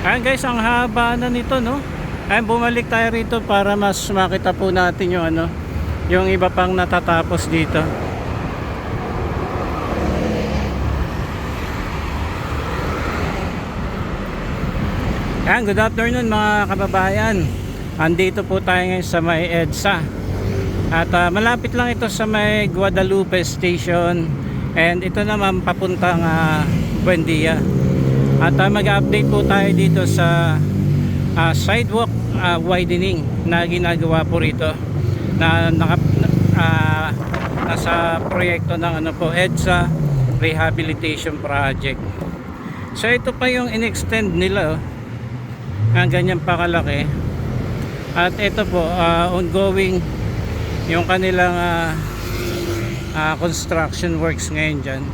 Ayan guys, ang haba na nito, no? Ayan, bumalik tayo rito para mas makita po natin yung ano, yung iba pang natatapos dito. Ayan, good afternoon mga kababayan. Andito po tayo ngayon sa may EDSA. At malapit lang ito sa may Guadalupe Station. And ito naman papuntang Buendia. At mag-update po tayo dito sa sidewalk widening na ginagawa po rito na nasa proyekto ng ano po, EDSA Rehabilitation Project. So ito pa yung in-extend nila, ang ganyan pa kalaki. At ito po ongoing yung kanilang construction works ngayon dyan.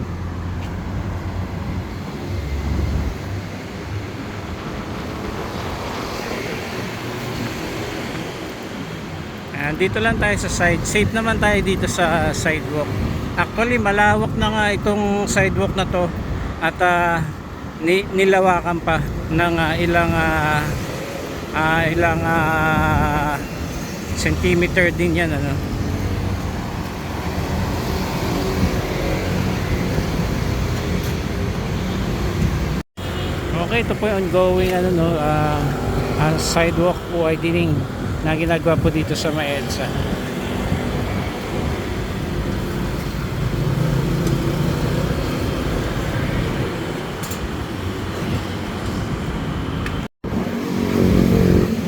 Dito lang tayo sa side. Safe naman tayo dito sa sidewalk. Actually malawak na nga itong sidewalk na to. At nilawakan pa ng ilang centimeter din yan, ano. Okay, ito po yung ongoing ano, no, sidewalk widening na ginagawa po dito sa may EDSA.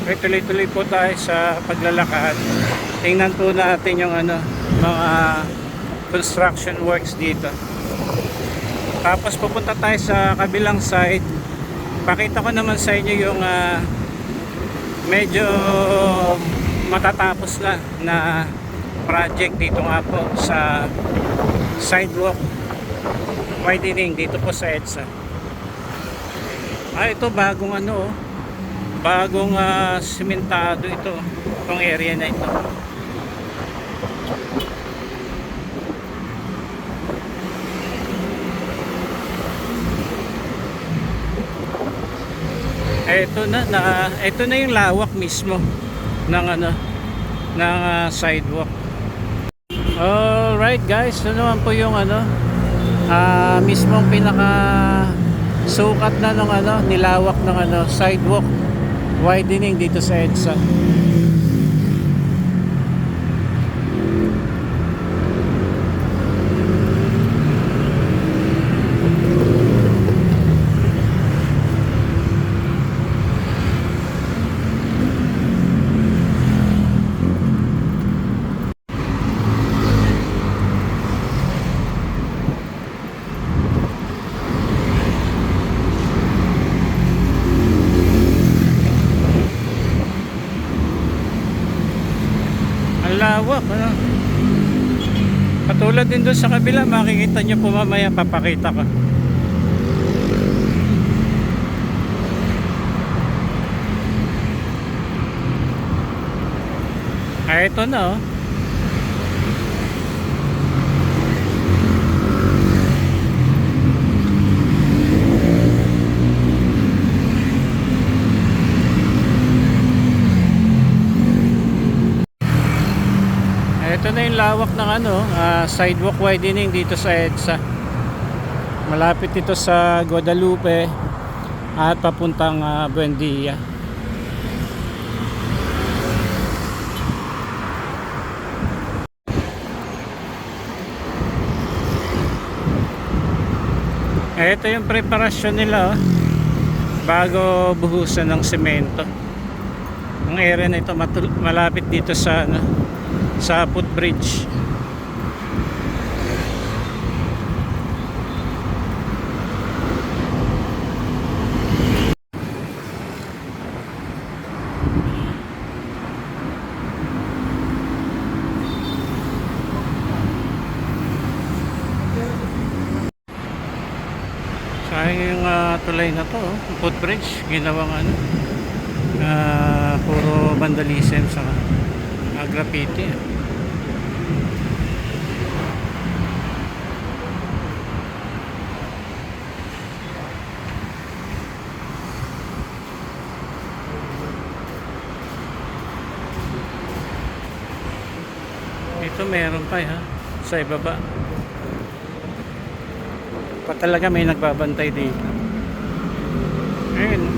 Okay, tuloy-tuloy po tayo sa paglalakad. Tingnan po natin yung ano, mga construction works dito. Tapos pupunta tayo sa kabilang side. Pakita ko naman sa inyo yung medyo matatapos na project dito nga po sa sidewalk widening dito po sa EDSA. Ito bagong ano, bagong simentado itong area na ito. Ito na yung lawak mismo ng ano, ng sidewalk. Alright guys, ito naman po yung ano, mismong pinaka sukat na ng ano, nilawak ng ano, sidewalk widening dito sa EDSA. Lawak, ano? Katulad din doon sa kabila, makikita nyo po mamaya, papakita ko. Ito na, oh. Ito na yung lawak ng ano, sidewalk widening dito sa EDSA. Malapit ito sa Guadalupe at papuntang Buendia. Ito yung preparasyon nila, oh, bago buhusan ng semento. Ang area na ito malapit dito sa ano, sa footbridge. Sayang yung tulay na to, oh, footbridge, ginawang ano, puro vandalism sa graffiti. dito meron pa ha, sa ibaba. Pa talaga may nagbabantay dito. Ayun.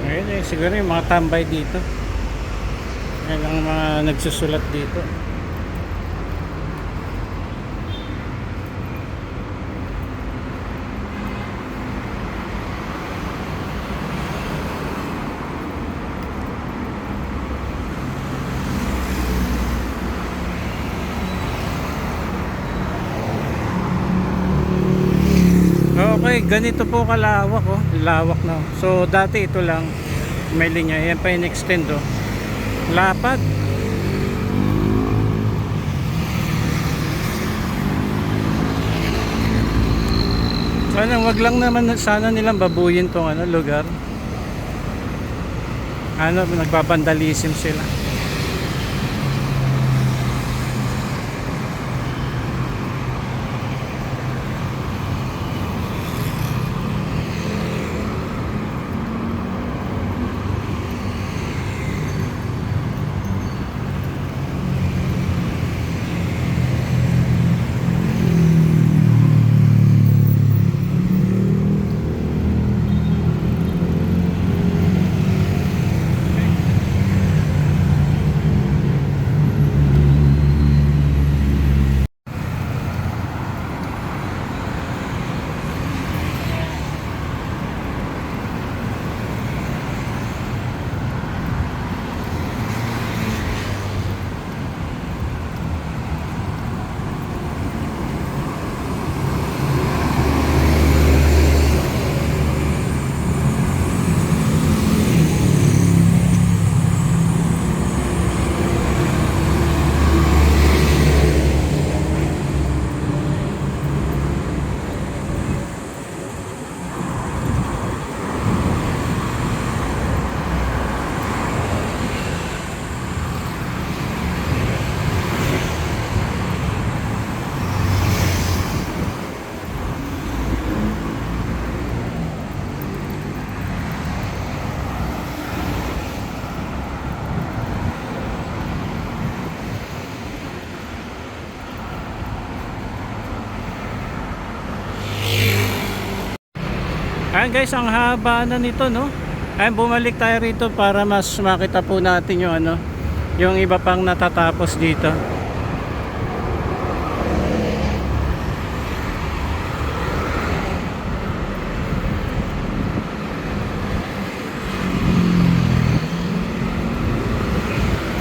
Ayun eh, siguro yung mga tambay dito. Yan ang mga nagsusulat dito. Okay, ganito po kalawak oh. Lawak na. So dati ito lang may linya. Yan pa in-extend oh. Lapad. Sana wag lang naman sana nilang babuyin tong ano lugar. Ano, nagbabandalism sila. Ayan guys, ang haba na nito no. Ayan, bumalik tayo rito para mas makita po natin yung ano, yung iba pang natatapos dito.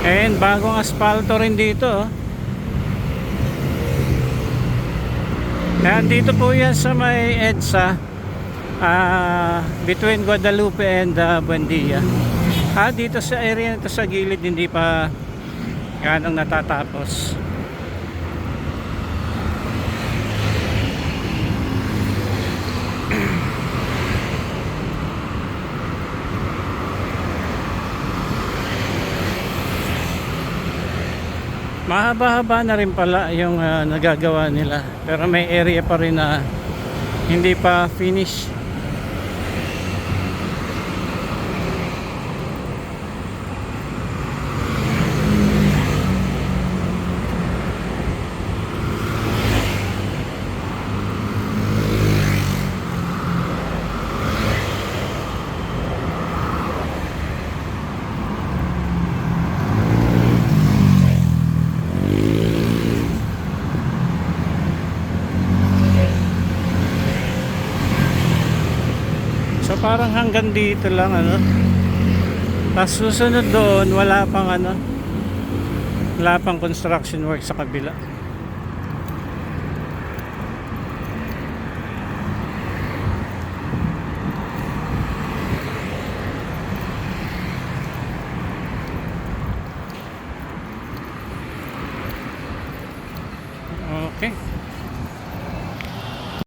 Ayan, bagong asfalto rin dito oh. Ayan, dito po yan sa may EDSA. Between Guadalupe and Buendia. Dito sa area nito sa gilid hindi pa ganong natatapos. Mahaba-haba na rin pala yung nagagawa nila, pero may area pa rin na hindi pa finish. So parang hanggang dito lang ano. Tapos susunod doon wala pang ano, wala pang construction work sa kabila. Okay.